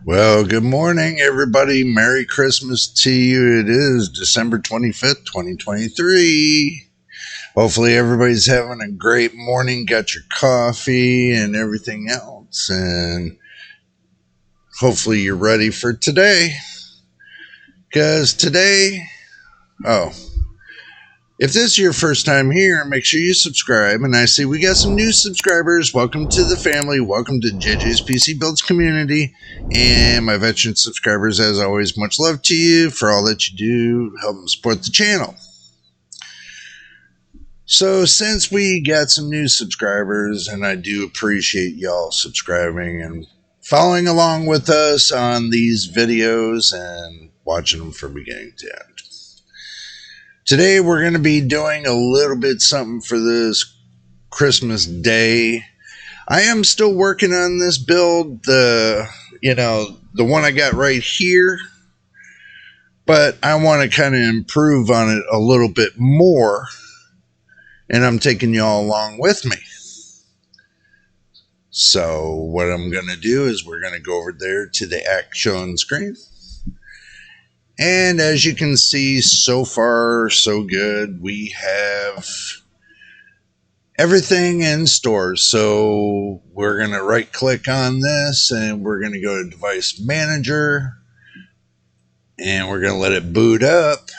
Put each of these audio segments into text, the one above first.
Well, good morning, everybody. Merry Christmas to you. It is December 25th, 2023. Hopefully, everybody's having a great morning, got your coffee and everything else, and hopefully, you're ready for today. Because today, oh, if this is your first time here, make sure you subscribe. And I see we got some new subscribers. Welcome to the family. Welcome to JJ's PC Builds community. And my veteran subscribers, as always, much love to you for all that you do, help support the channel. So since we got some new subscribers, and I do appreciate y'all subscribing and following along with us on these videos and watching them from beginning to end. Today we're going to be doing a little bit something for this Christmas day. I am still working on this build, the one I got right here, but I want to kind of improve on it a little bit more, and I'm taking y'all along with me. So what I'm going to do is we're going to go over there to the action screen. And as you can see, so far, so good. We have everything in stores. So we're going to right click on this and we're going to go to Device Manager. And we're going to let it boot up.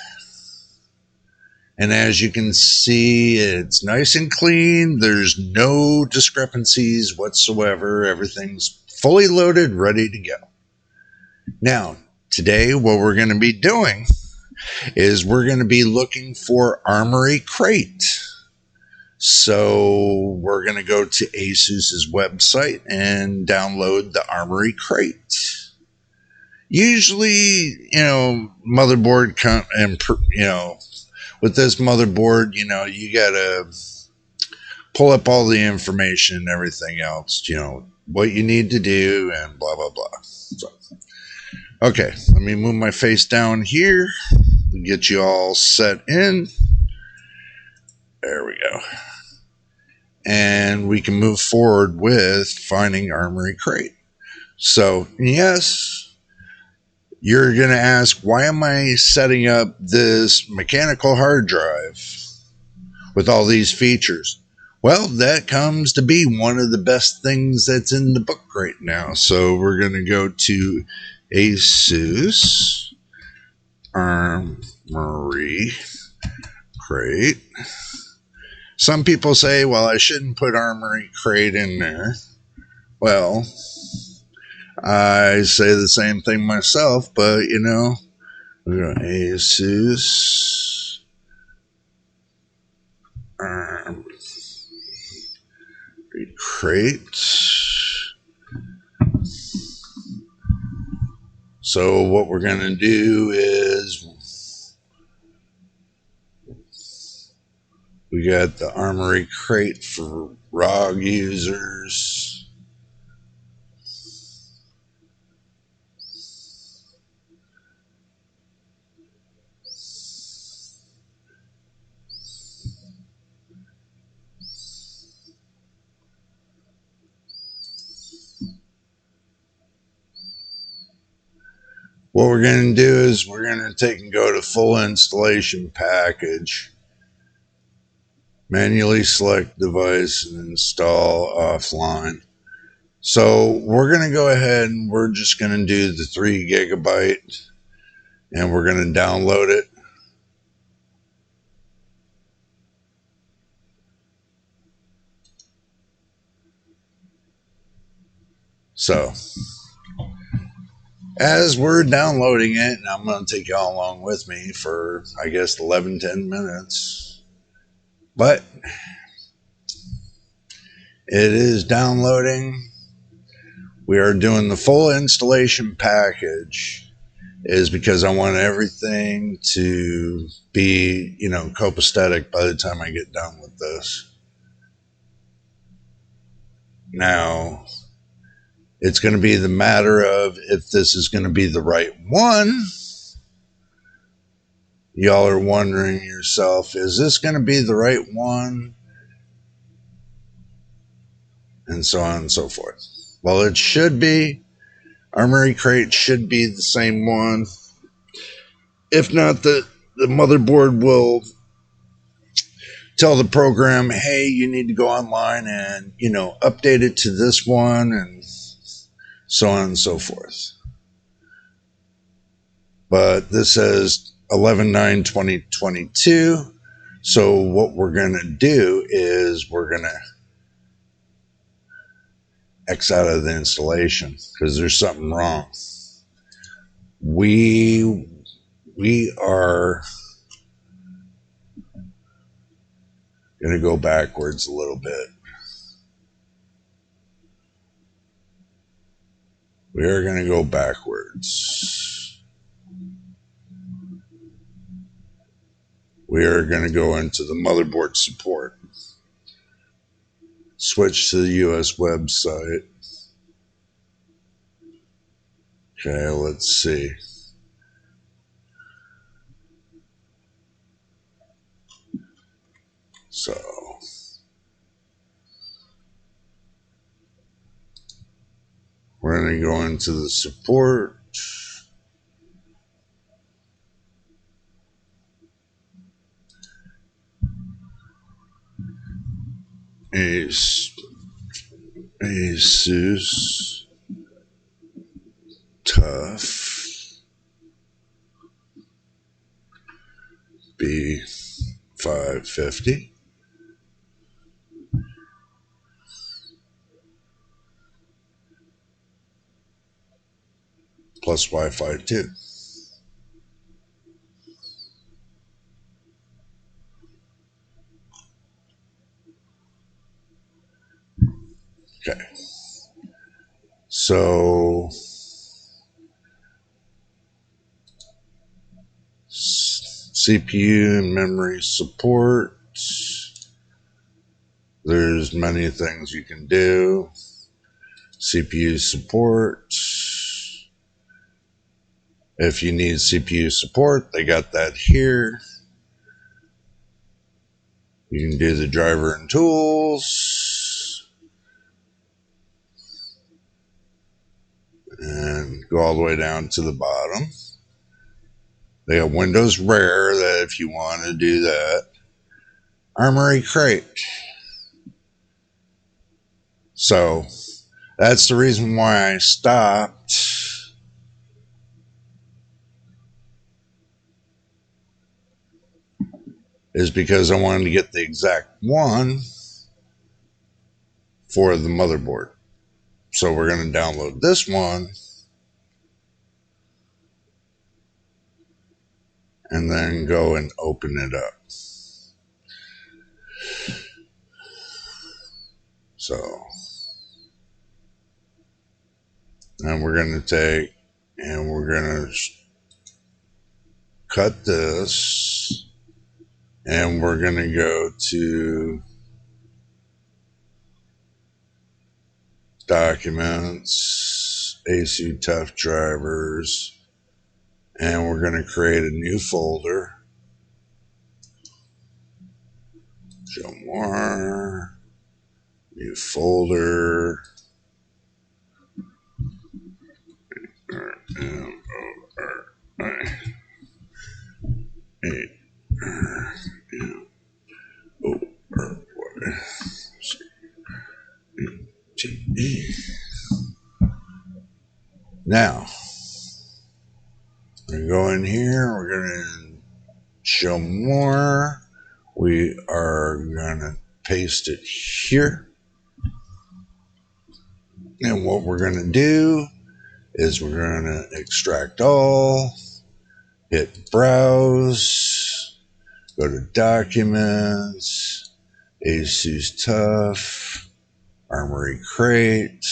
And as you can see, it's nice and clean. There's no discrepancies whatsoever. Everything's fully loaded, ready to go. Now, today, what we're going to be doing is we're going to be looking for Armoury Crate. So we're going to go to ASUS's website and download the Armoury Crate. Usually, motherboard, with this motherboard, you got to pull up all the information and everything else, what you need to do and blah, blah, blah. So, okay, let me move my face down here. Get you all set in. There we go. And we can move forward with finding Armoury Crate. So, yes, you're going to ask, why am I setting up this mechanical hard drive with all these features? Well, that comes to be one of the best things that's in the book right now. So we're going to go to ASUS Armoury Crate. Some people say, well, I shouldn't put Armoury Crate in there. Well, I say the same thing myself, but we're going to ASUS Armoury Crate. So what we're going to do is we got the Armoury Crate for ROG users. What we're going to do is we're going to take and go to full installation package. Manually select device and install offline. So we're going to go ahead and we're just going to do the 3 gigabyte and we're going to download it. So as we're downloading it, and I'm going to take y'all along with me for, I guess, 10 minutes. But it is downloading. We are doing the full installation package, is because I want everything to be, copacetic by the time I get done with this. Now, it's going to be the matter of if this is going to be the right one. Y'all are wondering yourself, is this going to be the right one? And so on and so forth. Well, it should be. Armory crate should be the same one. If not, the motherboard will tell the program, hey, you need to go online and, update it to this one, and so on and so forth. But this says 11/9/2022. So what we're going to do is we're going to X out of the installation because there's something wrong. We are going to go backwards a little bit. We are going to go backwards. We are going to go into the motherboard support. Switch to the US website. Okay, let's see. So we're going to go into the support. Asus TUF B550 plus Wi-Fi 2. Okay. So CPU and memory support. There's many things you can do. CPU support. If you need CPU support, they got that here. You can do the driver and tools. And go all the way down to the bottom. They have Windows Rare that if you want to do that. Armory crate. So that's the reason why I stopped. Is because I wanted to get the exact one for the motherboard. So we're going to download this one. And then go and open it up. So, and we're going to take and we're going to cut this, and we're going to go to Documents, Asus TUF drivers, and we're going to create a new folder. Show more. New folder. Now, we're going to go in here. We're going to show more. We are going to paste it here. And what we're going to do is we're going to extract all, hit browse, go to Documents, Asus TUF, Armory crate,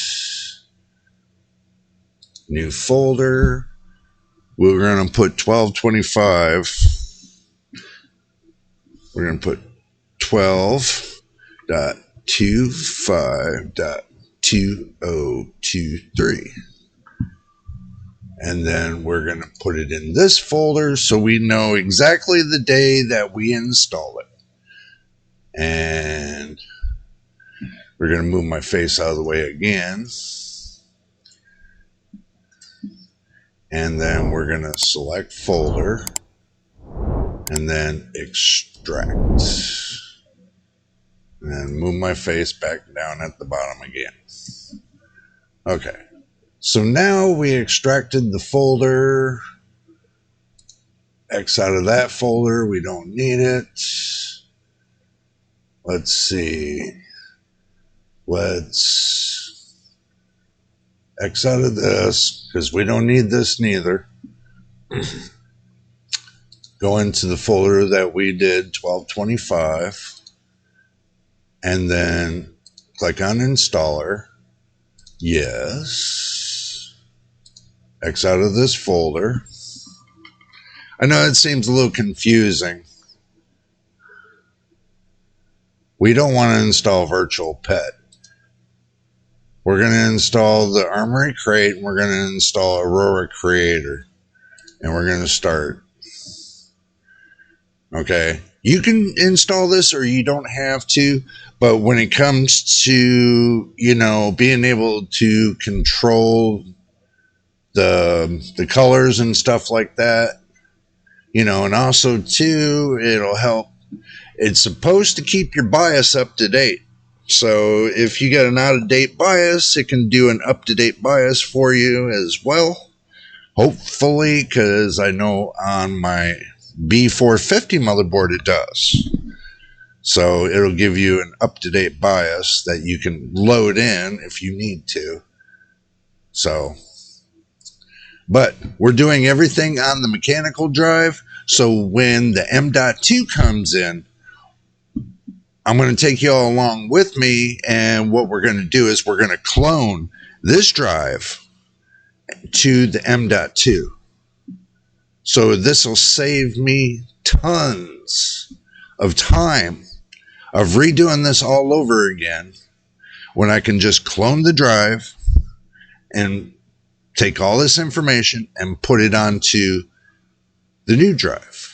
new folder. We're going to put 1225. We're going to put 12.25.2023. And then we're going to put it in this folder so we know exactly the day that we install it. And we're going to move my face out of the way again. And then we're going to select folder and then extract. And then move my face back down at the bottom again. Okay. So now we extracted the folder. X out of that folder. We don't need it. Let's see. Let's X out of this because we don't need this neither. Go into the folder that we did 1225 and then click on installer. Yes. X out of this folder. I know it seems a little confusing. We don't want to install Virtual Pet. We're going to install the Armory Crate, and we're going to install Aurora Creator. And we're going to start. Okay. You can install this or you don't have to, but when it comes to, being able to control the colors and stuff like that, and also too, it'll help. It's supposed to keep your BIOS up to date. So if you got an out-of-date BIOS, it can do an up-to-date BIOS for you as well. Hopefully, because I know on my B450 motherboard it does. So it'll give you an up-to-date BIOS that you can load in if you need to. So, but we're doing everything on the mechanical drive. So when the M.2 comes in, I'm going to take you all along with me, and what we're going to do is we're going to clone this drive to the M.2. So this will save me tons of time of redoing this all over again when I can just clone the drive and take all this information and put it onto the new drive.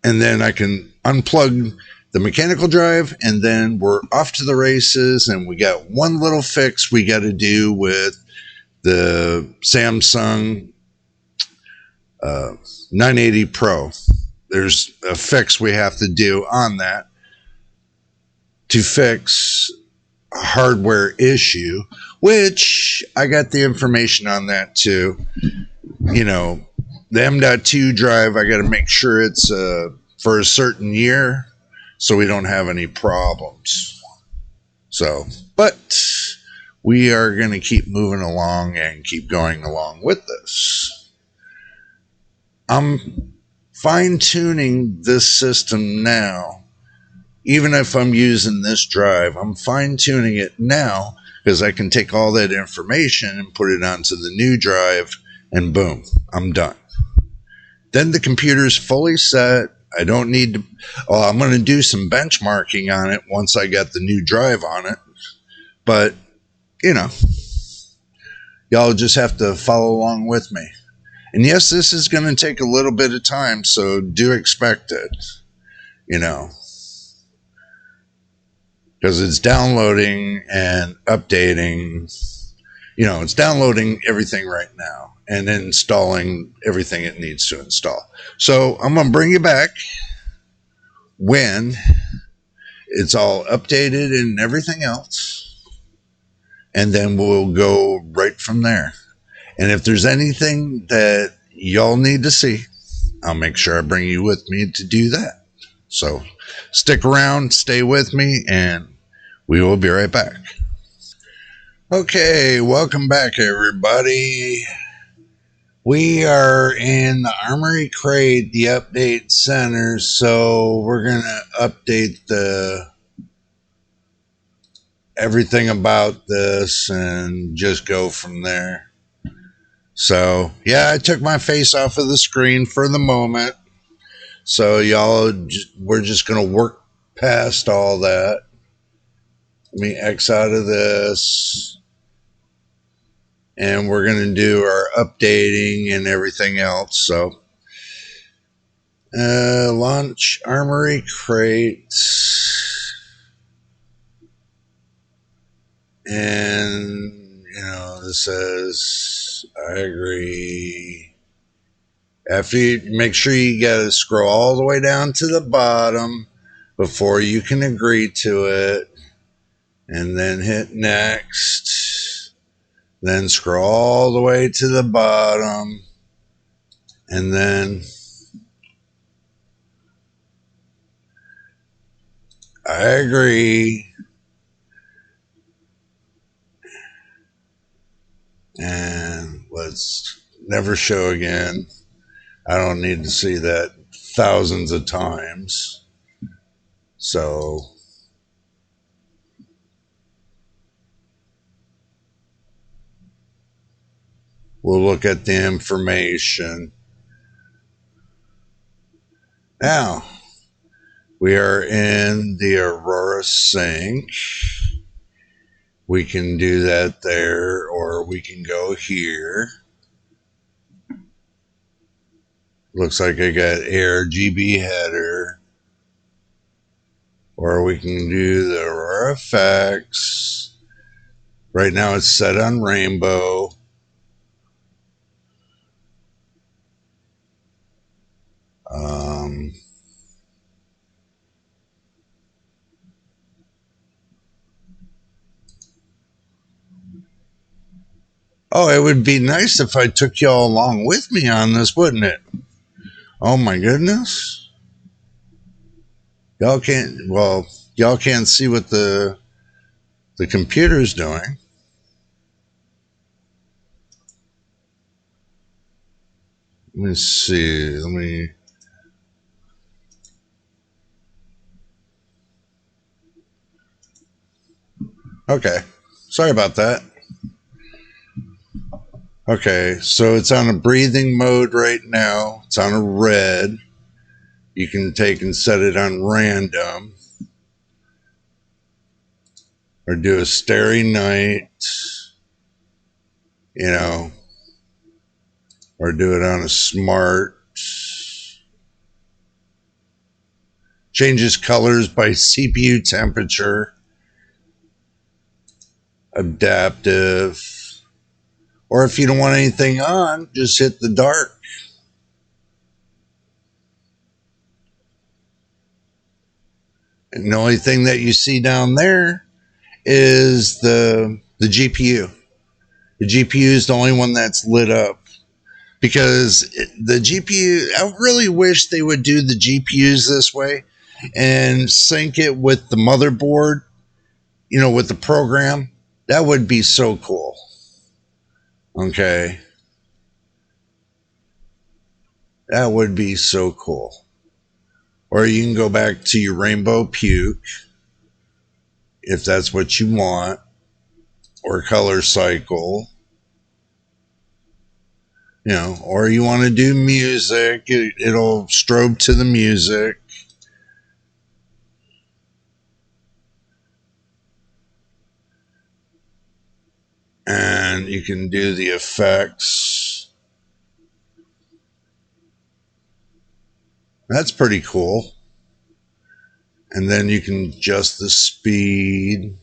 And then I can unplug the mechanical drive, and then we're off to the races. And we got one little fix we got to do with the Samsung 980 Pro. There's a fix we have to do on that to fix a hardware issue, which I got the information on that too. The M.2 drive, I got to make sure it's for a certain year, so we don't have any problems. So, but we are going to keep moving along and keep going along with this. I'm fine-tuning this system now. Even if I'm using this drive, I'm fine-tuning it now because I can take all that information and put it onto the new drive, and boom, I'm done. Then the computer's fully set. I don't need to. Oh, I'm going to do some benchmarking on it once I got the new drive on it. But, y'all just have to follow along with me. And yes, this is going to take a little bit of time, so do expect it, because it's downloading and updating. It's downloading everything right now and installing everything it needs to install. So I'm going to bring you back when it's all updated and everything else, and then we'll go right from there. And if there's anything that y'all need to see, I'll make sure I bring you with me to do that. So stick around, stay with me, and we will be right back. Okay, welcome back, everybody. We are in the Armory Crate, the update center, so we're going to update everything about this and just go from there. So, yeah, I took my face off of the screen for the moment. So, y'all, we're just going to work past all that. Let me X out of this. And we're going to do our updating and everything else. So, launch Armory Crate. And, this says I agree. After you make sure you gotta scroll all the way down to the bottom before you can agree to it, and then hit next. Then scroll all the way to the bottom, and then I agree. And let's never show again. I don't need to see that thousands of times. So we'll look at the information. Now, we are in the Aurora Sync. We can do that there, or we can go here. Looks like I got ARGB header. Or we can do the Aurora effects. Right now it's set on rainbow. Oh, it would be nice if I took y'all along with me on this, wouldn't it? Oh my goodness. Y'all can't see what the computer's doing. Let me see. Okay. Sorry about that. Okay, so it's on a breathing mode right now. It's on a red. You can take and set it on random. Or do a starry night. Or do it on a smart. Changes colors by CPU temperature. Adaptive. Or if you don't want anything on, just hit the dark. And the only thing that you see down there is the GPU. The GPU is the only one that's lit up. Because the GPU, I really wish they would do the GPUs this way and sync it with the motherboard, with the program. That would be so cool. Okay. That would be so cool. Or you can go back to your rainbow puke if that's what you want, or color cycle, or you want to do music, it'll strobe to the music. And you can do the effects. That's pretty cool. And then you can adjust the speed.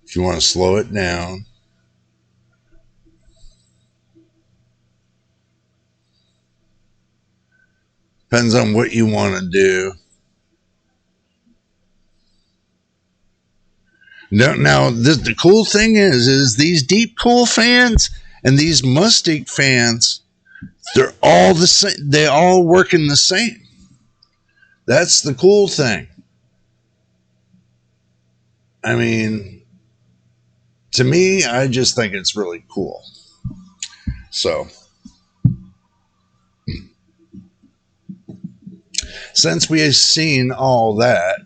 If you want to slow it down. Depends on what you want to do. Now the cool thing is these Deepcool fans and these Mustique fans, they're all the same. They all working the same. That's the cool thing. I mean, to me, I just think it's really cool. So, since we have seen all that,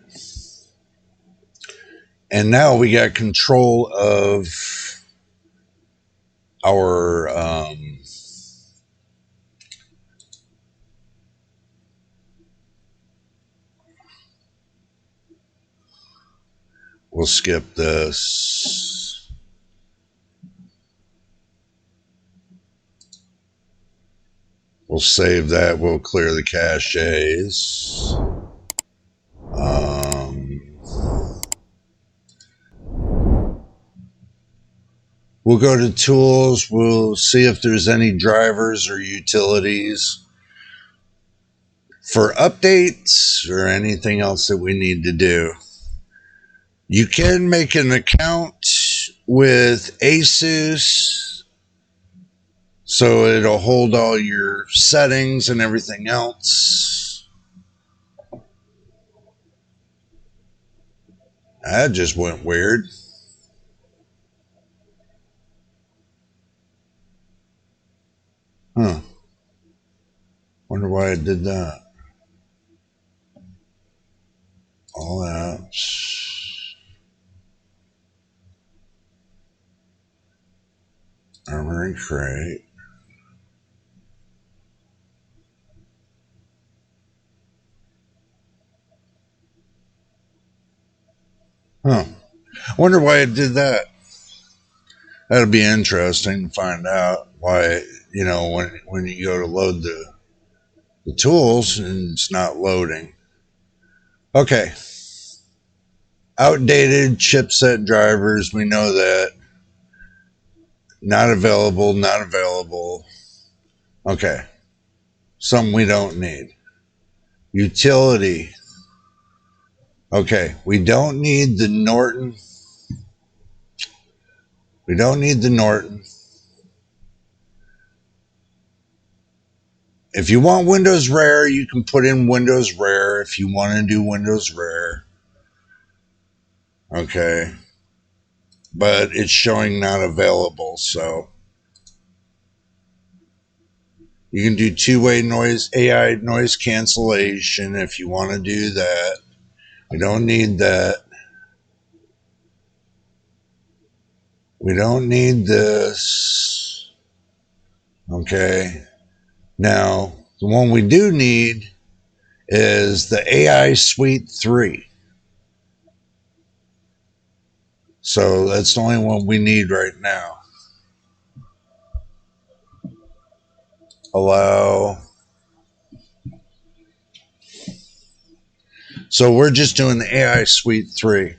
and now we got control of our we'll skip this. We'll save that. We'll clear the caches. We'll go to tools. We'll see if there's any drivers or utilities for updates or anything else that we need to do. You can make an account with Asus, so it'll hold all your settings and everything else. That just went weird. Huh. Wonder why I did that. All apps. Armory Crate. Huh. Wonder why it did that. That'll be interesting to find out why, when you go to load the tools and it's not loading. Okay. Outdated chipset drivers, we know that. Not available, not available. Okay. Some we don't need. Utility. Okay, we don't need the Norton. We don't need the Norton. If you want Windows Rare, you can put in Windows Rare if you want to do Windows Rare. Okay. But it's showing not available, so you can do two-way noise, AI noise cancellation if you want to do that. We don't need that. We don't need this. Okay. Now, the one we do need is the AI Suite 3. So that's the only one we need right now. Allow. So we're just doing the AI Suite 3.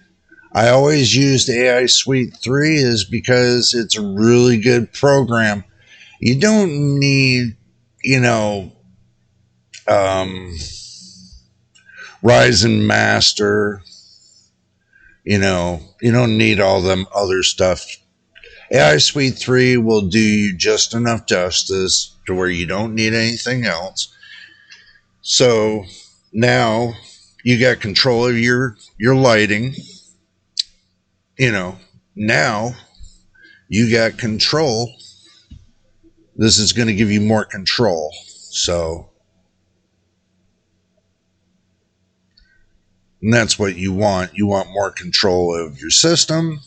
I always use the AI Suite 3 is because it's a really good program. You don't need, Ryzen Master. You don't need all them other stuff. AI Suite 3 will do you just enough justice to where you don't need anything else. So now you got control of your lighting. Now you got control. This is going to give you more control. So, and that's what you want. You want more control of your system.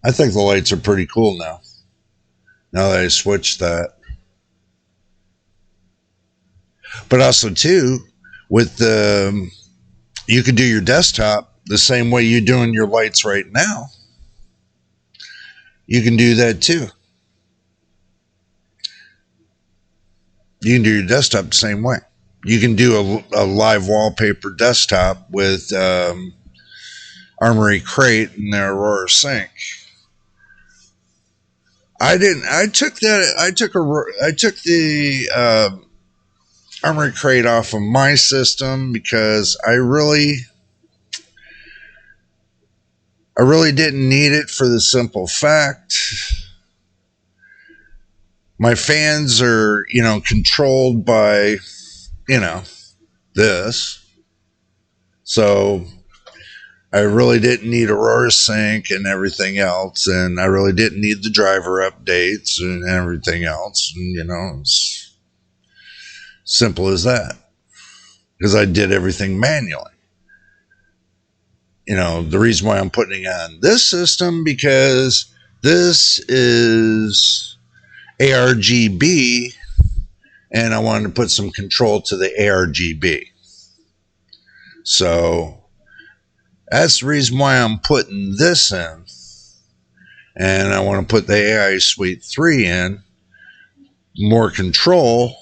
I think the lights are pretty cool now. Now that I switched that. But also, too, with you could do your desktop the same way you're doing your lights right now. You can do that too. You can do your desktop the same way. You can do a live wallpaper desktop with Armory Crate and their Aurora Sync. I took the Armory Crate off of my system because I really didn't need it for the simple fact my fans are, controlled by, this. So I really didn't need Aurora Sync and everything else. And I really didn't need the driver updates and everything else. And, it's simple as that. Because I did everything manually. The reason why I'm putting on this system because this is ARGB and I wanted to put some control to the ARGB. So that's the reason why I'm putting this in. And I want to put the AI Suite 3 in, more control.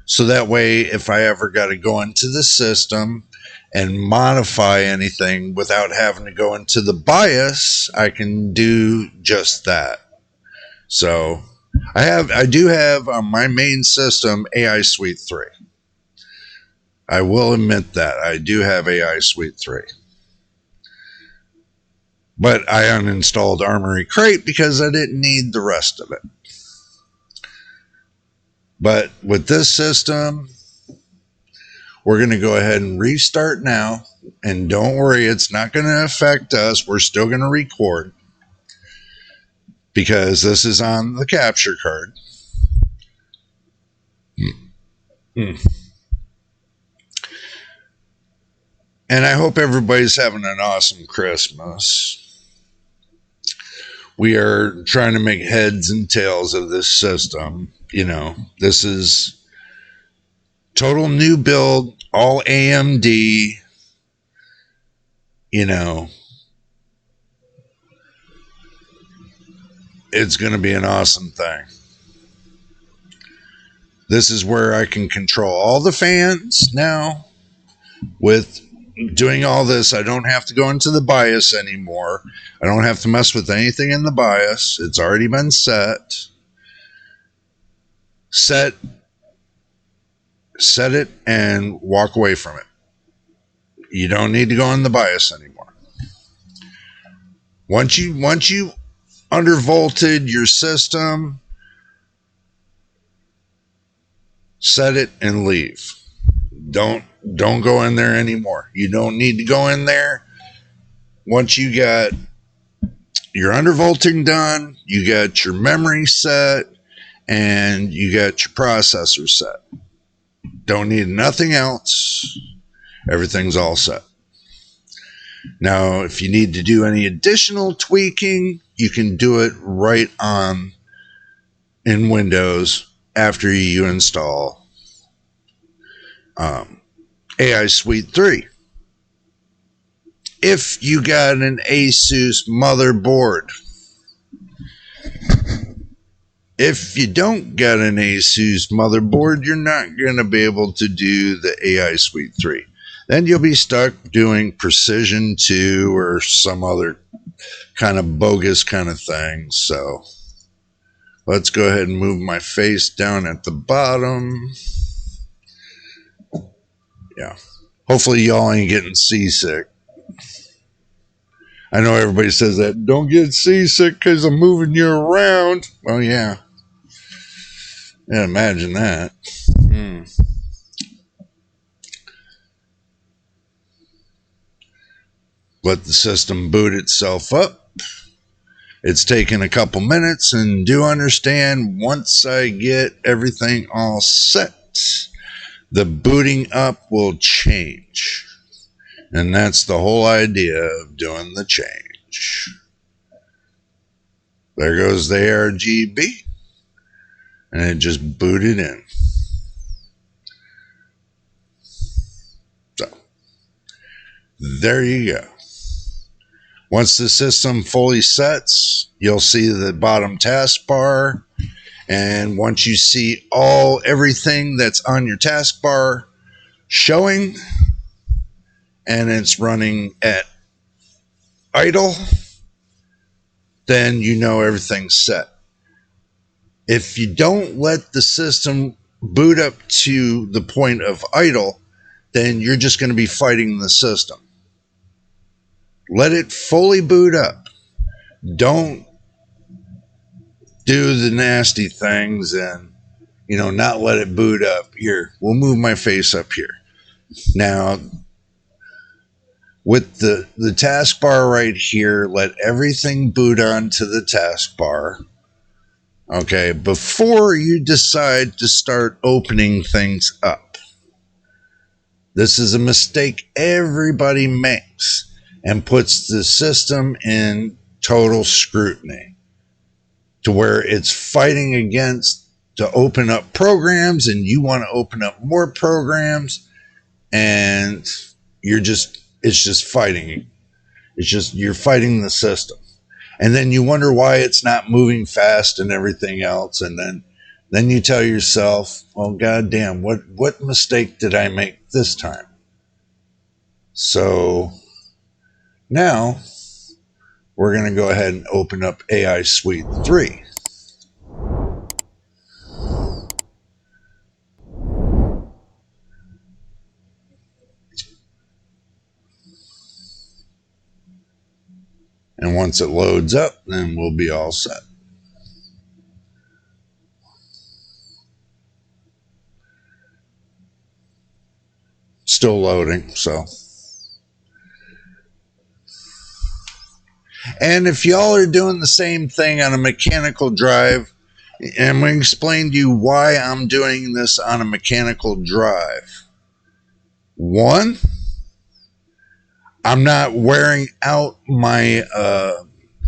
So that way, if I ever got to go into the system and modify anything without having to go into the BIOS, I can do just that. So I do have on my main system AI Suite 3. I will admit that I do have AI Suite 3. But I uninstalled Armory Crate because I didn't need the rest of it. But with this system, we're going to go ahead and restart now. And don't worry, it's not going to affect us. We're still going to record because this is on the capture card. And I hope everybody's having an awesome Christmas. We are trying to make heads and tails of this system. You know, this is total new build, all AMD. You know, it's going to be an awesome thing. This is where I can control all the fans now. With doing all this, I don't have to go into the BIOS anymore. I don't have to mess with anything in the BIOS. It's already been set. Set it and walk away from it. You don't need to go in the BIOS anymore. Once you undervolted your system, set it and leave. Don't go in there anymore. You don't need to go in there. Once you got your undervolting done, you got your memory set, and you got your processor set. Don't need nothing else. Everything's all set. Now, if you need to do any additional tweaking, you can do it right on in Windows after you install AI Suite 3. If you got an Asus motherboard. If you don't got an Asus motherboard, you're not going to be able to do the AI Suite 3. Then you'll be stuck doing Precision 2 or some other kind of bogus kind of thing. So let's go ahead and move my face down at the bottom. Yeah. Hopefully y'all ain't getting seasick. I know everybody says that. Don't get seasick because I'm moving you around. Well, yeah. Yeah, imagine that. Let the system boot itself up. It's taken a couple minutes, and do understand once I get everything all set, the booting up will change. And that's the whole idea of doing the change. There goes the RGB. And it just booted in. So, there you go. Once the system fully sets, you'll see the bottom taskbar. And once you see everything that's on your taskbar showing, and it's running at idle, then you know everything's set. If you don't let the system boot up to the point of idle, then you're just going to be fighting the system. Let it fully boot up. Don't do the nasty things and, not let it boot up. Here, we'll move my face up here. Now, with the taskbar right here, let everything boot onto the taskbar. Okay, before you decide to start opening things up. This is a mistake everybody makes and puts the system in total scrutiny to where it's fighting against to open up programs, and you want to open up more programs, and it's just fighting. You're fighting the system. And then you wonder why it's not moving fast and everything else. And then you tell yourself, well, goddamn, what mistake did I make this time? So now we're going to go ahead and open up AI Suite 3. And once it loads up, then we'll be all set. Still loading, so. And if y'all are doing the same thing on a mechanical drive, and I'm going to explain to you why I'm doing this on a mechanical drive. One, I'm not wearing out my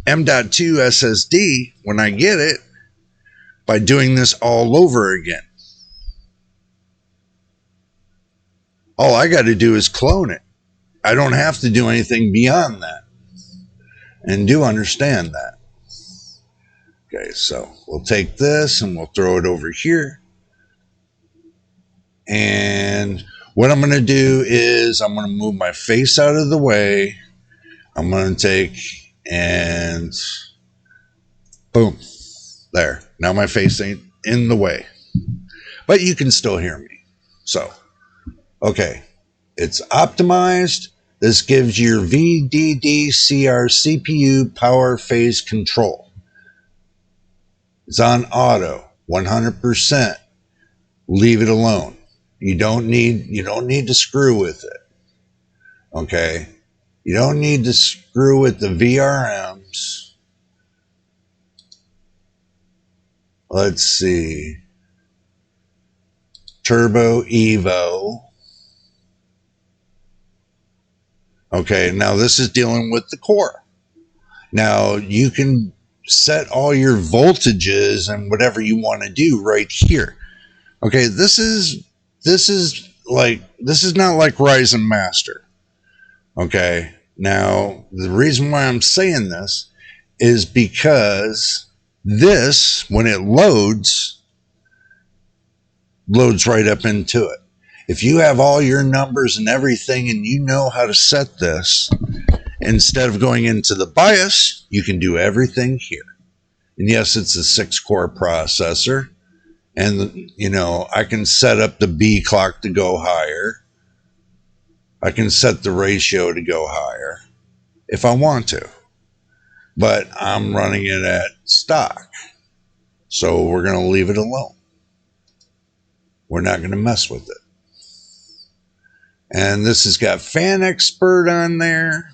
M.2 SSD when I get it by doing this all over again. All I got to do is clone it. I don't have to do anything beyond that. And do understand that. Okay, so we'll take this and we'll throw it over here. And what I'm going to do is I'm going to move my face out of the way. I'm going to take and boom, there. Now my face ain't in the way, but you can still hear me. So, okay, it's optimized. This gives your VDDCR CPU power phase control. It's on auto, 100%. Leave it alone. You don't need to screw with it. Okay? You don't need to screw with the VRMs. Let's see. Turbo Evo. Okay, now this is dealing with the core. Now you can set all your voltages and whatever you want to do right here. Okay, this is not like Ryzen Master. Okay, now the reason why I'm saying this is because this, when it loads right up into it. If you have all your numbers and everything and you know how to set this, instead of going into the BIOS, you can do everything here. And yes, it's a 6-core processor. And, I can set up the B clock to go higher. I can set the ratio to go higher if I want to. But I'm running it at stock. So we're going to leave it alone. We're not going to mess with it. And this has got Fan Expert on there.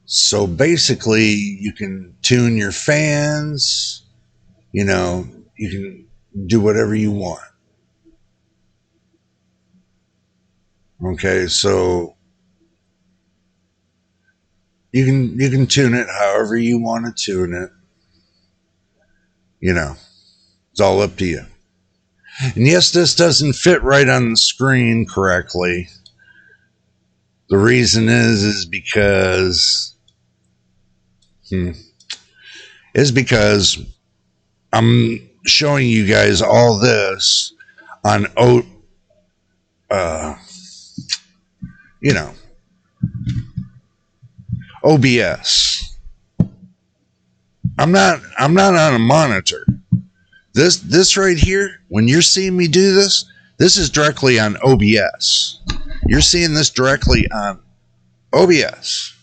So basically, you can tune your fans. You can do whatever you want. Okay, so you can tune it however you want to tune it. It's all up to you. And yes, this doesn't fit right on the screen correctly. The reason is because I'm showing you guys all this on OBS. I'm not on a monitor. This right here, when you're seeing me do this is directly on OBS. You're seeing this directly on OBS.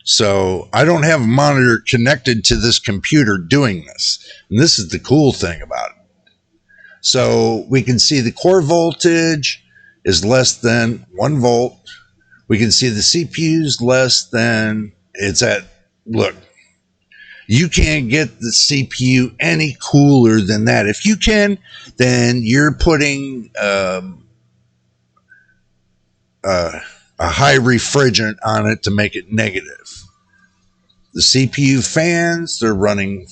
So I don't have a monitor connected to this computer doing this. And this is the cool thing about it. So we can see the core voltage is less than 1 volt. We can see the CPU's less than, look, you can't get the CPU any cooler than that. If you can, then you're putting a high refrigerant on it to make it negative. The CPU fans, they're running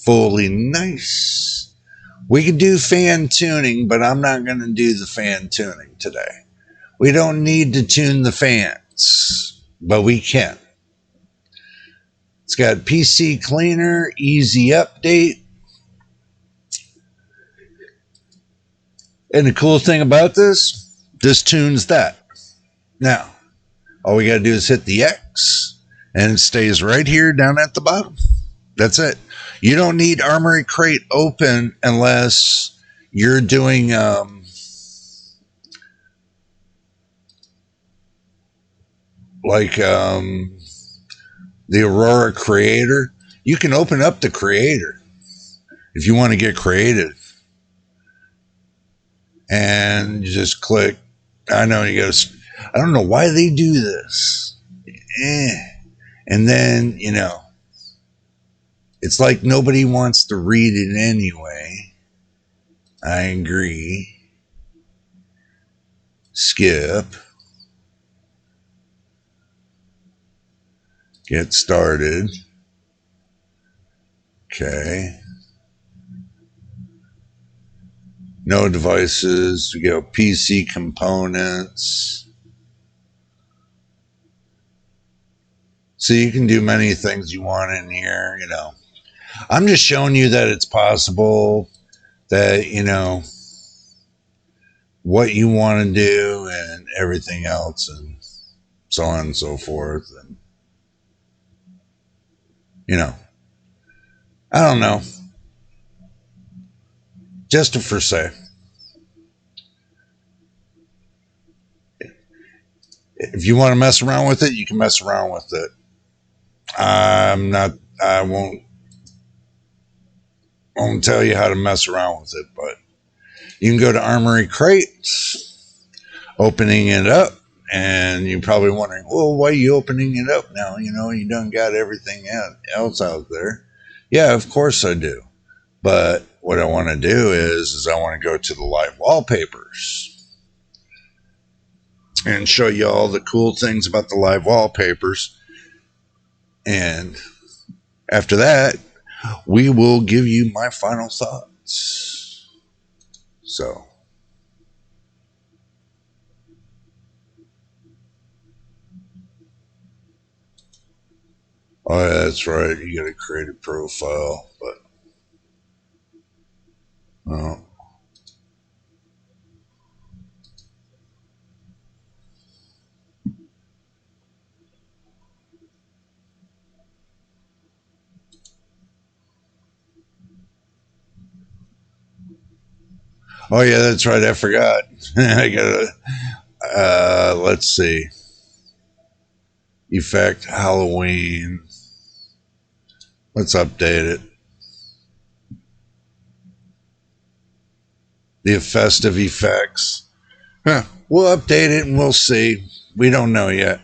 fully nice. We can do fan tuning, but I'm not going to do the fan tuning today. We don't need to tune the fans, but we can. It's got PC Cleaner, Easy Update. And the cool thing about this tunes that. Now, all we got to do is hit the X, and it stays right here down at the bottom. That's it. You don't need Armory Crate open unless you're doing the Aurora Creator. You can open up the Creator if you want to get creative. And you just click. I know you got to. I don't know why they do this. And then, it's like nobody wants to read it anyway. I agree. Skip. Get started. Okay. No devices. We go PC components. So you can do many things you want in here, I'm just showing you that it's possible, that, what you want to do and everything else and so on and so forth. And, I don't know. Just for say. If you want to mess around with it, you can mess around with it. I won't tell you how to mess around with it, but you can go to Armory Crates, opening it up, and you're probably wondering, well, why are you opening it up now? You done got everything else out there. Yeah, of course I do. But what I want to do is I want to go to the live wallpapers and show you all the cool things about the live wallpapers. And after that, we will give you my final thoughts. So. Oh, yeah, that's right. You got to create a profile, but. Well. Oh, yeah, that's right. I forgot. I gotta, let's see. Effect Halloween. Let's update it. The festive effects. We'll update it and we'll see. We don't know yet.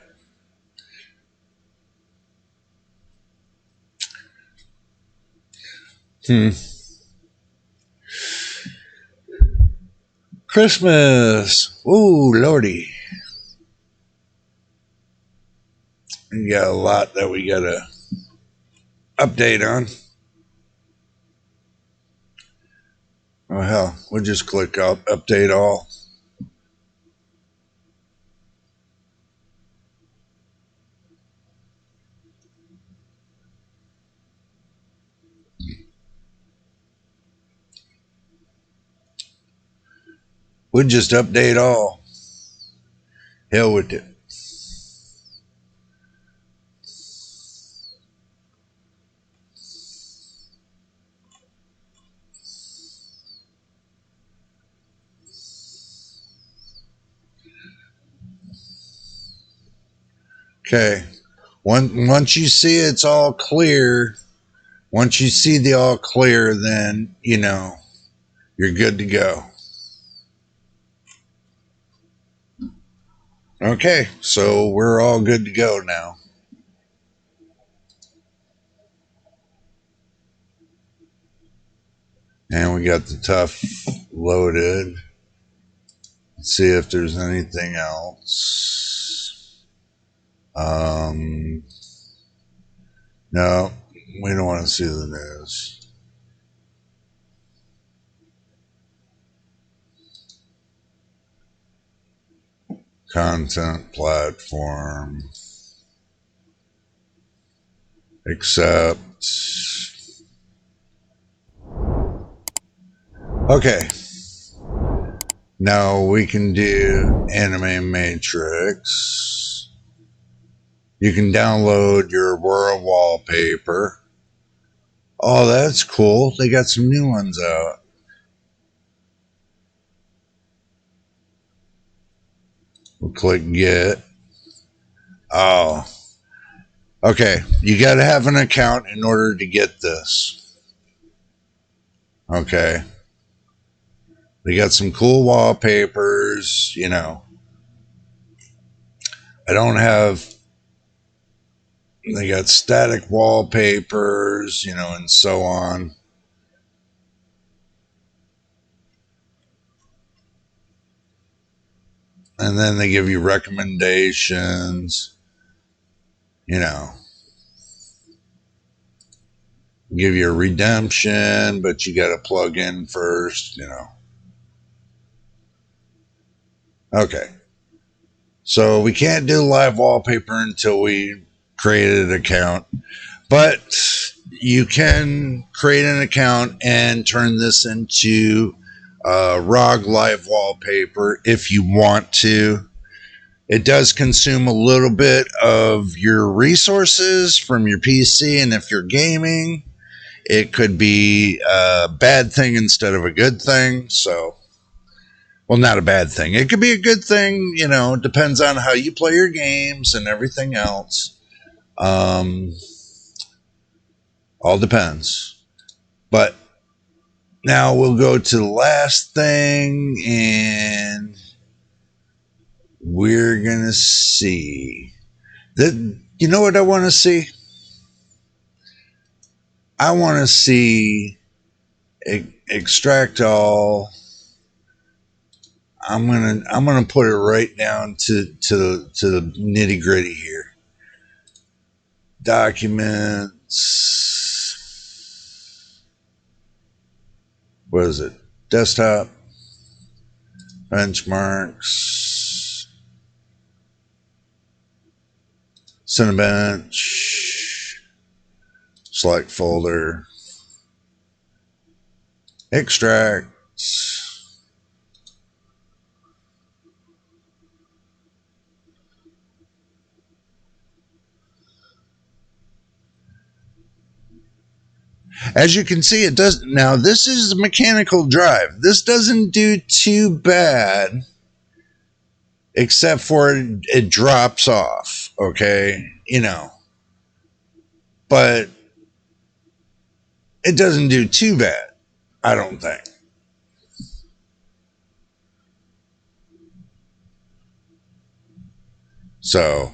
Christmas. Ooh, lordy. We got a lot that we got to update on. Oh, hell. We'll just click up, update all. We'll just update all. Hell with it. Okay. Once you see it's all clear, once you see the all clear, then, you're good to go. Okay. So we're all good to go now. And we got the tough loaded. Let's see if there's anything else. No, we don't want to see the news. Content platform. Accept. Okay. Now we can do Anime Matrix. You can download your world wallpaper. Oh, that's cool. They got some new ones out. We'll click get. Oh, okay. You got to have an account in order to get this. Okay. They got some cool wallpapers, you know. I don't have, they got static wallpapers, you know, and so on. And then they give you recommendations, you know, give you a redemption, but you got to plug in first, you know. Okay. So we can't do live wallpaper until we create an account, but you can create an account and turn this into ROG live wallpaper if you want to. It does consume a little bit of your resources from your PC, and if you're gaming, it could be a bad thing instead of a good thing. So, well, not a bad thing. It could be a good thing, you know, it depends on how you play your games and everything else. Um, all depends. But now we'll go to the last thing, and we're going to see. You know what I want to see? I want to see extract all. I'm gonna put it right down to the nitty gritty here. Documents. What is it? Desktop. Benchmarks. Cinebench. Select folder. Extracts. As you can see, it does. Now, this is a mechanical drive. This doesn't do too bad, except for it drops off. Okay, you know, but it doesn't do too bad. I don't think. So,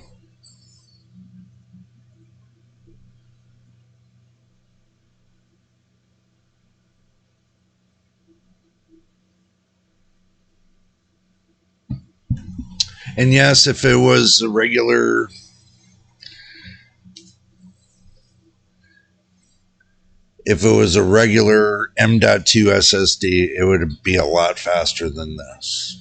and yes, if it was a regular M.2 SSD, it would be a lot faster than this.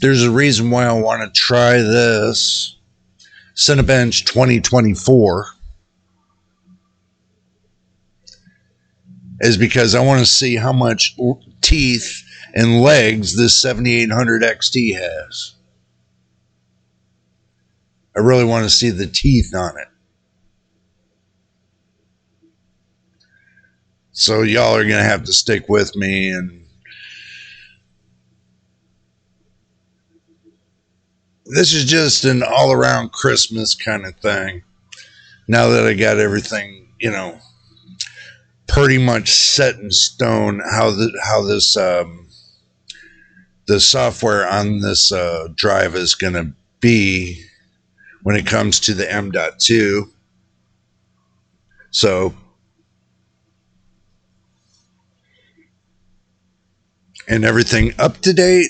There's a reason why I want to try this Cinebench 2024 is because I want to see how much teeth and legs this 7800 XT has. I really want to see the teeth on it. So y'all are going to have to stick with me, and this is just an all-around Christmas kind of thing. Now that I got everything, you know, pretty much set in stone, how this the software on this drive is going to be when it comes to the M.2. So, and everything up to date.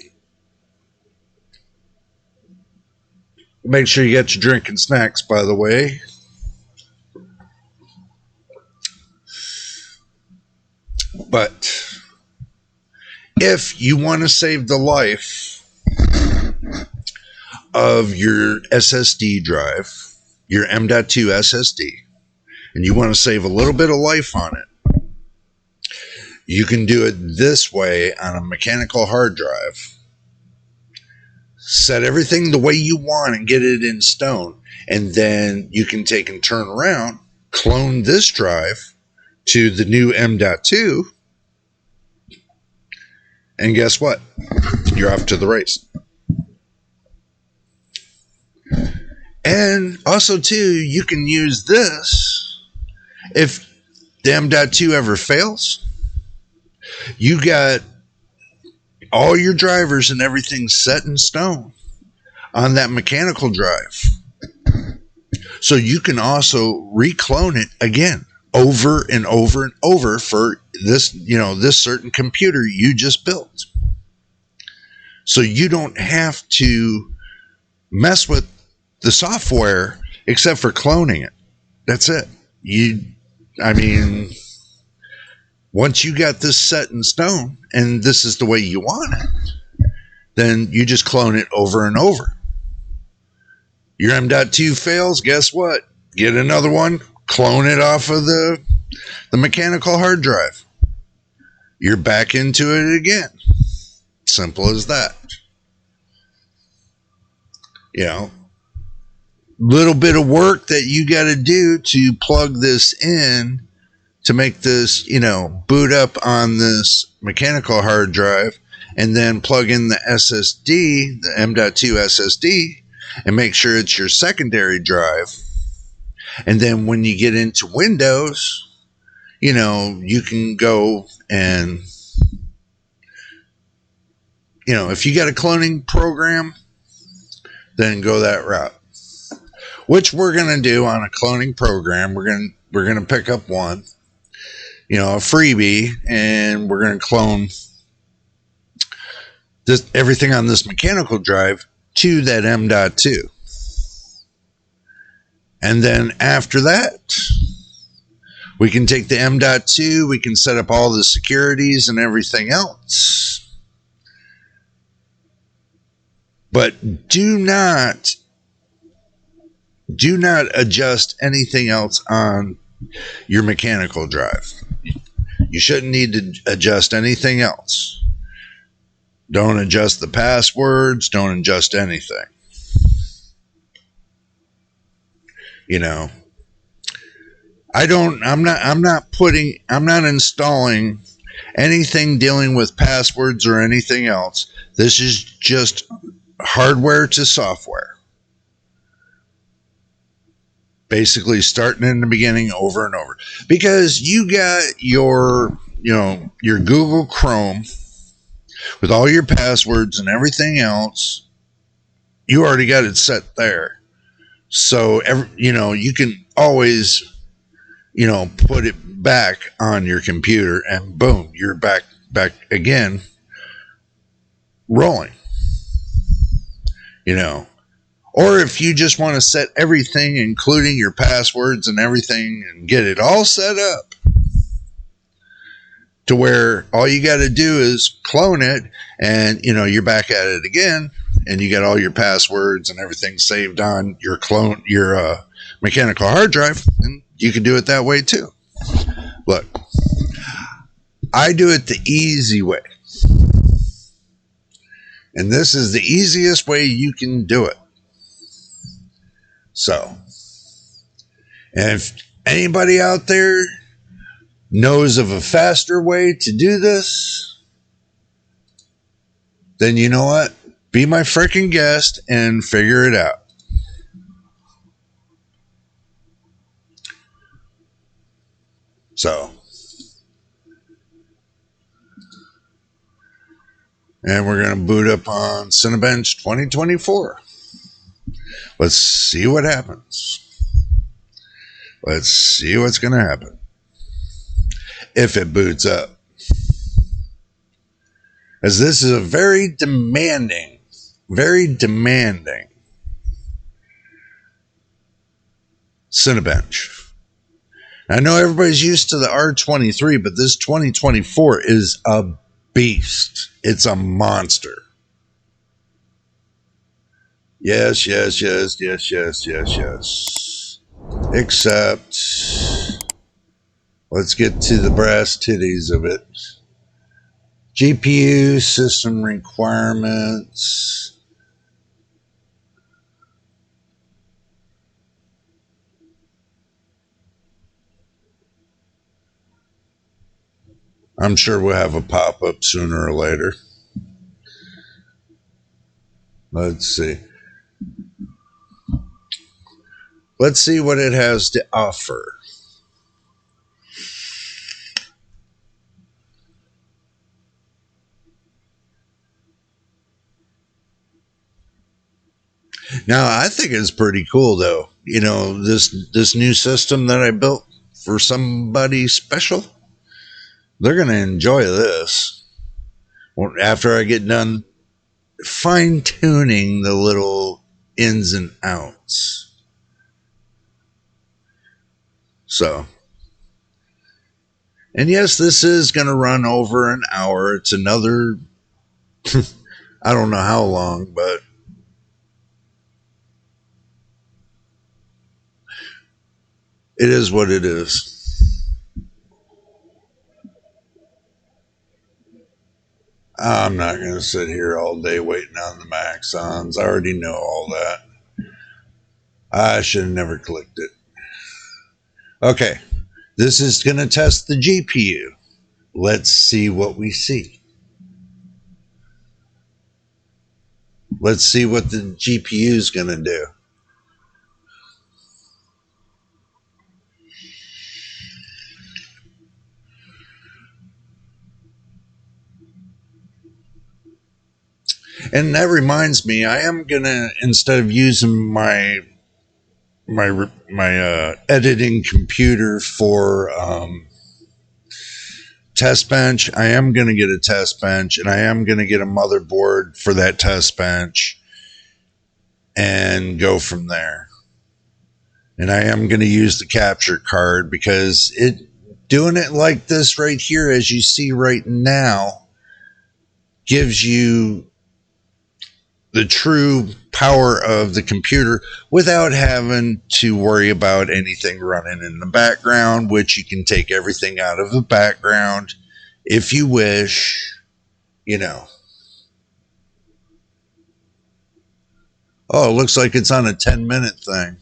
Make sure you get your drink and snacks, by the way. But if you want to save the life of your SSD drive, your M.2 SSD, and you want to save a little bit of life on it, you can do it this way on a mechanical hard drive. Set everything the way you want and get it in stone. And then you can take and turn around, clone this drive to the new M.2. And guess what? You're off to the race. And also, too, you can use this if the M.2 ever fails. You got all your drivers and everything set in stone on that mechanical drive. So you can also reclone it again over and over and over for this, this certain computer you just built. So you don't have to mess with the software except for cloning it. That's it. Once you got this set in stone and this is the way you want it, then you just clone it over and over. Your M.2 fails, guess what? Get another one, clone it off of the mechanical hard drive. You're back into it again. Simple as that. Little bit of work that you got to do to plug this in to make this, boot up on this mechanical hard drive, and then plug in the SSD, the M.2 SSD, and make sure it's your secondary drive. And then when you get into Windows, you can go and, if you got a cloning program, then go that route. Which we're going to do on a cloning program. We're going to pick up one, a freebie, and we're going to clone everything on this mechanical drive to that M.2. And then after that, we can take the M.2, we can set up all the securities and everything else. But do not adjust anything else on your mechanical drive. You shouldn't need to adjust anything else. Don't adjust the passwords. Don't adjust anything. I'm not installing anything dealing with passwords or anything else. This is just hardware to software. Basically starting in the beginning over and over. Because you got your Google Chrome with all your passwords and everything else. You already got it set there. So, you can always, put it back on your computer and boom, you're back again rolling, Or if you just want to set everything, including your passwords and everything, and get it all set up to where all you got to do is clone it and, you're back at it again and you got all your passwords and everything saved on your mechanical hard drive, and you can do it that way too. Look, I do it the easy way. And this is the easiest way you can do it. So, and if anybody out there knows of a faster way to do this, then you know what? Be my freaking guest and figure it out. So, and we're going to boot up on Cinebench 2024. Let's see what happens. Let's see what's going to happen. If it boots up. As this is a very demanding Cinebench. I know everybody's used to the R23, but this 2024 is a beast. It's a monster. Yes, yes, yes, yes, yes, yes, yes. Except, let's get to the brass titties of it. GPU system requirements. I'm sure we'll have a pop up sooner or later. Let's see. Let's see what it has to offer. Now, I think it's pretty cool, though. You know, this new system that I built for somebody special. They're going to enjoy this after I get done fine tuning the little ins and outs. So, and yes, this is going to run over an hour. It's another, I don't know how long, but it is what it is. I'm not going to sit here all day waiting on the Maxons. I already know all that. I should have never clicked it. Okay, this is going to test the GPU. Let's see what we see. Let's see what the GPU is going to do. And that reminds me, I am going to, instead of using my editing computer for test bench, I am going to get a test bench, and I am going to get a motherboard for that test bench and go from there. And I am going to use the capture card because doing it like this right here, as you see right now, gives you the true power of the computer without having to worry about anything running in the background, which you can take everything out of the background if you wish, you know. Oh, it looks like it's on a 10-minute thing.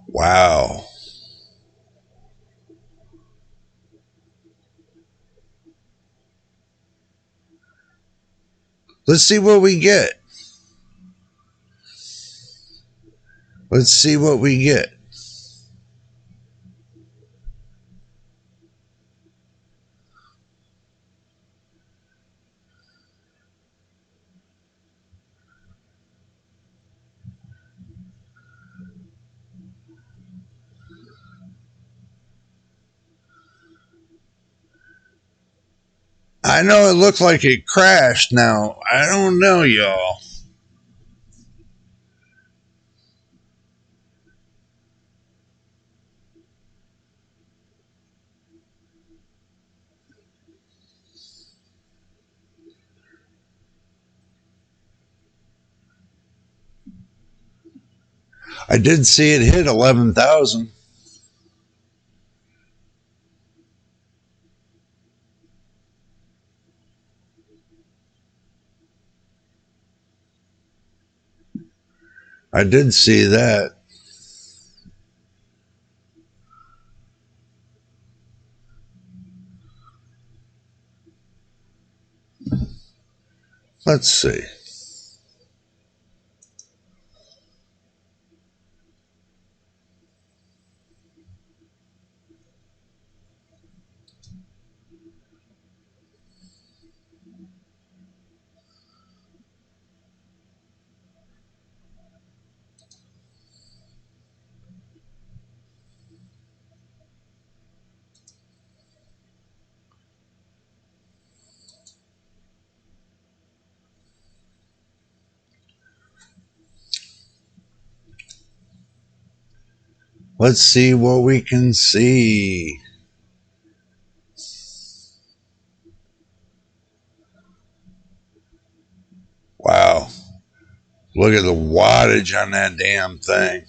Wow. Let's see what we get. Let's see what we get. I know it looked like it crashed. Now, I don't know, y'all. I did see it hit 11,000. I did see that. Let's see. Let's see what we can see. Look at the wattage on that damn thing.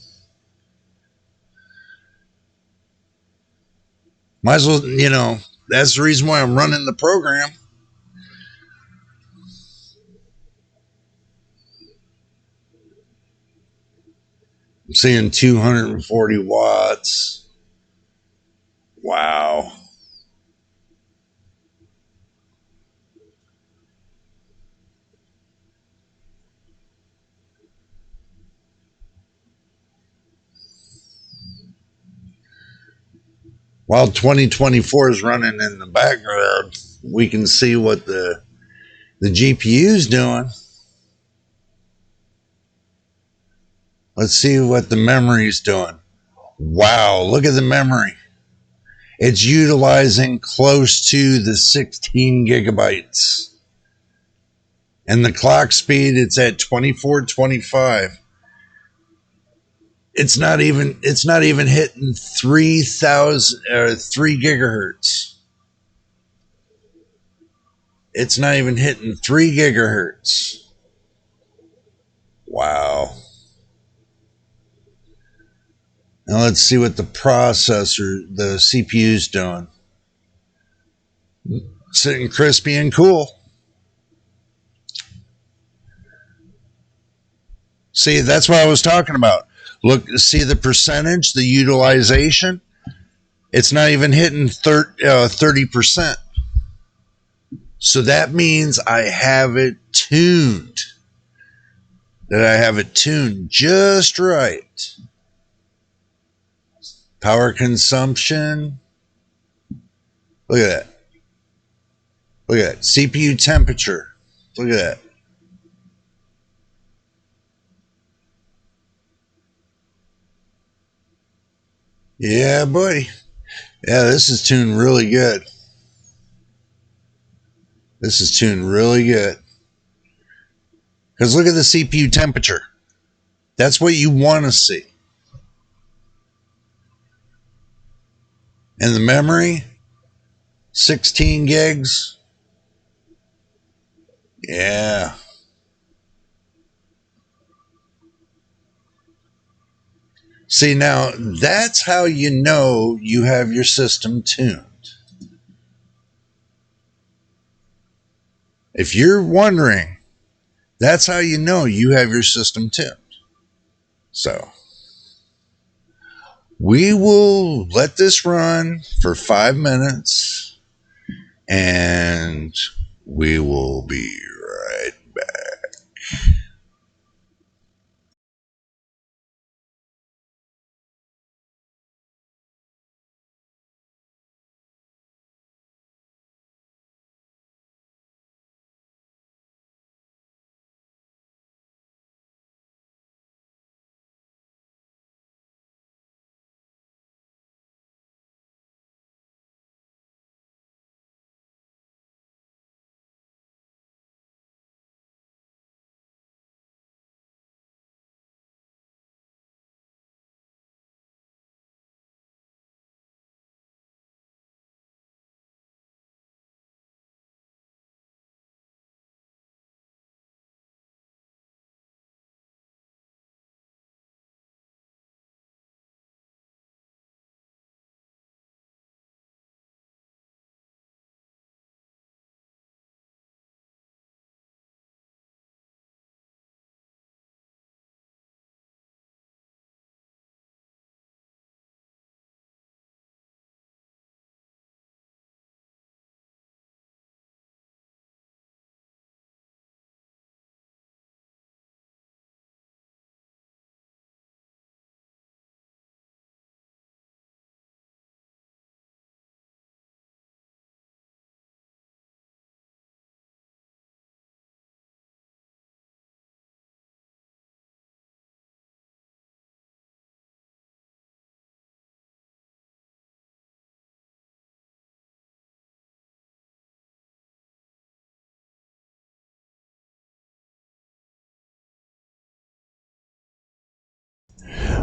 Might as well, that's the reason why I'm running the program. I'm seeing 240 watts. Wow. While 2024 is running in the background, we can see what the GPU is doing. Let's see what the memory is doing. Wow, look at the memory. It's utilizing close to the 16 gigabytes. And the clock speed, it's at 2425. It's not even hitting 3,000 or 3 gigahertz. It's not even hitting 3 gigahertz. Wow. Now let's see what the processor, the CPU is doing. Sitting crispy and cool. See, that's what I was talking about. Look, see the percentage, the utilization? It's not even hitting 30%. So that means I have it tuned. That I have it tuned just right. Power consumption. Look at that. Look at that. CPU temperature. Look at that. Yeah, buddy. Yeah, this is tuned really good. This is tuned really good. Because look at the CPU temperature. That's what you want to see. And the memory, 16 gigs. Yeah. See, now that's how you know you have your system tuned. If you're wondering, that's how you know you have your system tuned. So we will let this run for 5 minutes and we will be right back.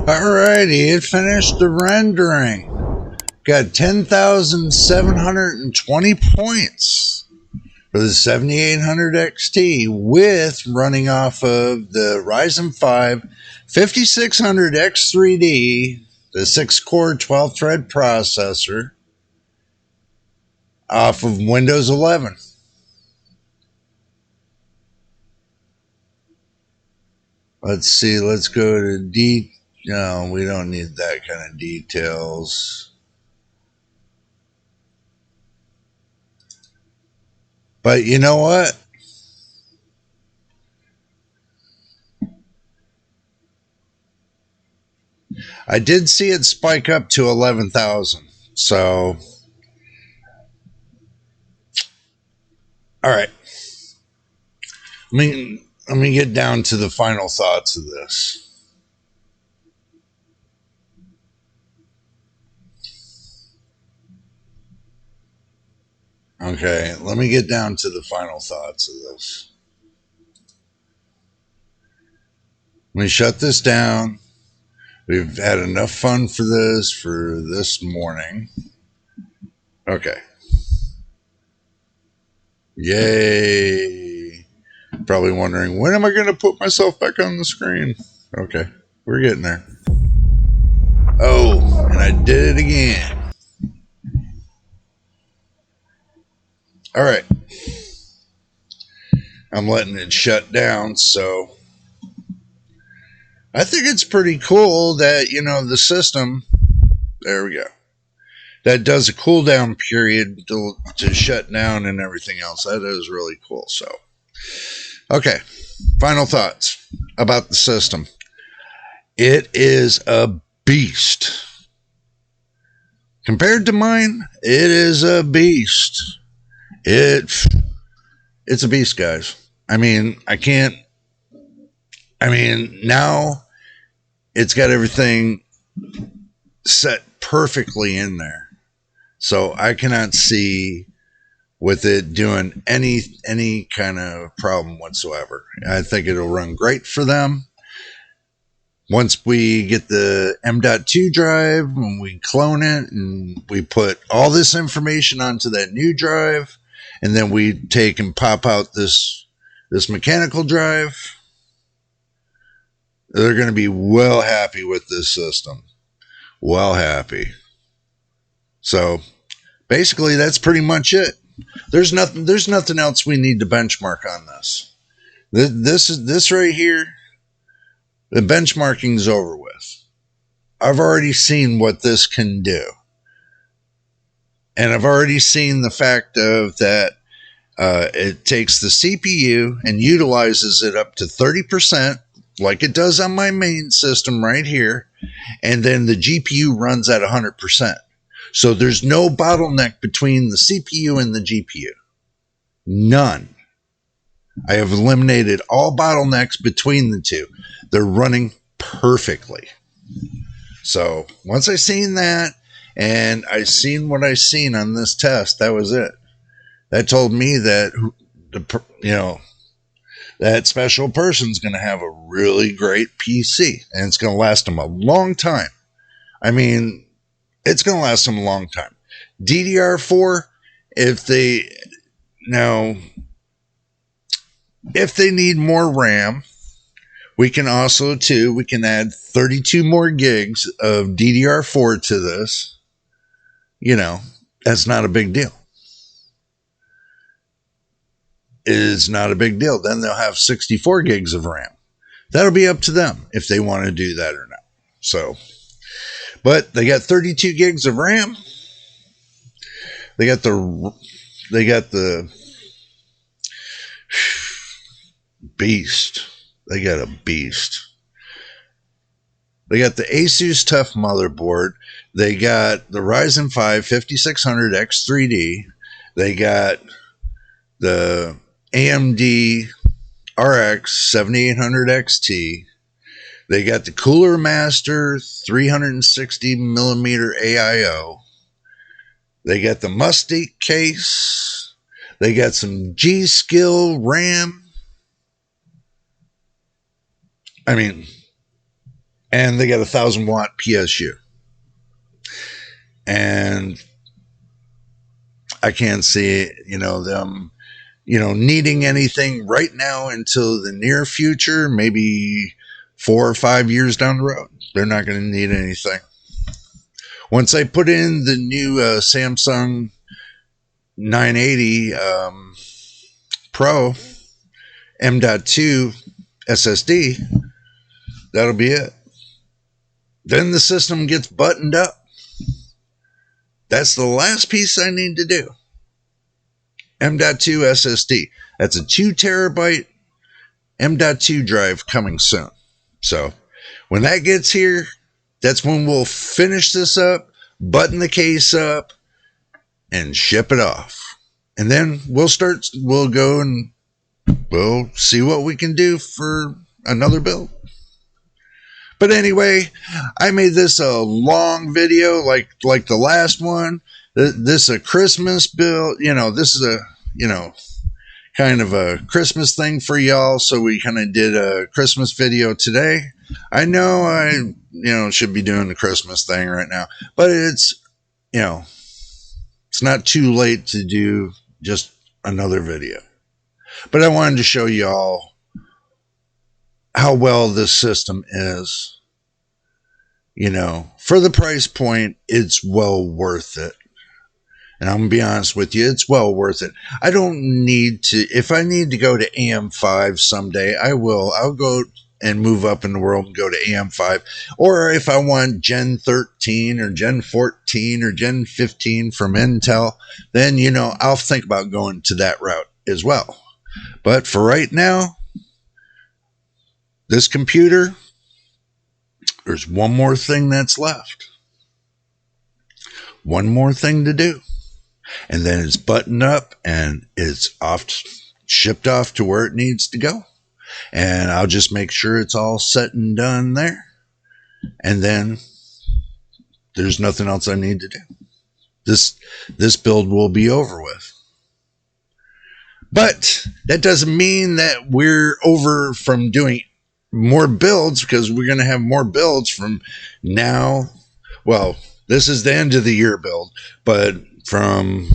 Alrighty, it finished the rendering. Got 10,720 points. for the 7800 XT with running off of the Ryzen 5 5600 X3D, the 6-core 12-thread processor off of Windows 11. Let's see, let's go to no, we don't need that kind of details. But you know what? I did see it spike up to 11,000. So, all right. Let me get down to the final thoughts of this. Okay, let me get down to the final thoughts of this. Let me shut this down. We've had enough fun for this morning. Okay. Yay. Probably wondering, when am I going to put myself back on the screen? Okay, we're getting there. Oh, and I did it again. All right. I'm letting it shut down, so I think it's pretty cool that, the system, there we go, that does a cooldown period to shut down and everything else. That is really cool. So, okay, final thoughts about the system. It is a beast. Compared to mine, it is a beast. It's a beast, guys. Now it's got everything set perfectly in there. So I cannot see with it doing any kind of problem whatsoever. I think it'll run great for them. Once we get the M.2 drive and we clone it and we put all this information onto that new drive, and then we take and pop out this mechanical drive, they're going to be well happy with this system. Well happy. So basically that's pretty much it. There's nothing else we need to benchmark on this. This right here, the benchmarking is over with. I've already seen what this can do. And I've already seen the fact of that it takes the CPU and utilizes it up to 30%, like it does on my main system right here. And then the GPU runs at 100%. So there's no bottleneck between the CPU and the GPU. None. I have eliminated all bottlenecks between the two. They're running perfectly. So once I seen that, and I seen what I seen on this test, that was it. That told me that that special person's going to have a really great PC, and it's going to last them a long time. It's going to last them a long time. DDR4, if they need more RAM, we can add 32 more gigs of DDR4 to this. That's not a big deal. It is not a big deal. Then they'll have 64 gigs of RAM. That'll be up to them if they want to do that or not. So, but they got 32 gigs of RAM. They got the beast. They got a beast. They got the Asus TUF motherboard. They got the Ryzen 5 5600 X3D. They got the AMD RX 7800 XT. They got the Cooler Master 360 millimeter AIO. They got the Mustique case. They got some G-Skill RAM. And they got 1,000-watt PSU. And I can't see, them needing anything right now until the near future, maybe 4 or 5 years down the road. They're not going to need anything. Once I put in the new Samsung 980 Pro M.2 SSD, that'll be it. Then the system gets buttoned up. That's the last piece I need to do. M.2 SSD. That's a 2 terabyte M.2 drive coming soon. So when that gets here, that's when we'll finish this up, button the case up, and ship it off. And then we'll go and we'll see what we can do for another build. But anyway, I made this a long video like the last one. This is a Christmas build. This is a, kind of a Christmas thing for y'all. So we kind of did a Christmas video today. I know I, should be doing the Christmas thing right now, but it's not too late to do just another video. But I wanted to show y'all how well this system is. For the price point, it's well worth it. And I'm going to be honest with you, it's well worth it. I don't need to, if I need to go to AM5 someday, I will. I'll go and move up in the world and go to AM5. Or if I want Gen 13 or Gen 14 or Gen 15 from Intel, then, I'll think about going to that route as well. But for right now, this computer, there's one more thing that's left. One more thing to do. And then it's buttoned up and it's shipped off to where it needs to go. And I'll just make sure it's all set and done there. And then there's nothing else I need to do. This build will be over with. But that doesn't mean that we're over from doing more builds, because we're going to have more builds from now. Well, this is the end of the year build, but from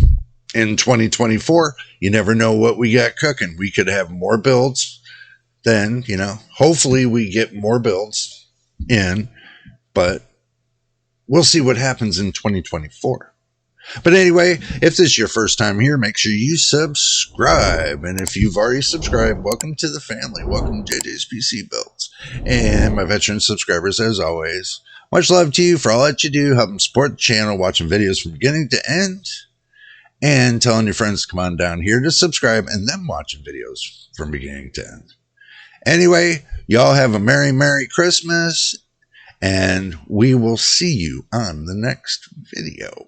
in 2024, you never know what we got cooking. We could have more builds. Then, hopefully we get more builds in, but we'll see what happens in 2024. But anyway, if this is your first time here, make sure you subscribe. And if you've already subscribed, welcome to the family. Welcome to JJ's PC Builds. And my veteran subscribers, as always, much love to you for all that you do, helping support the channel, watching videos from beginning to end, and telling your friends to come on down here to subscribe and then watching videos from beginning to end. Anyway, y'all have a Merry, Merry Christmas, and we will see you on the next video.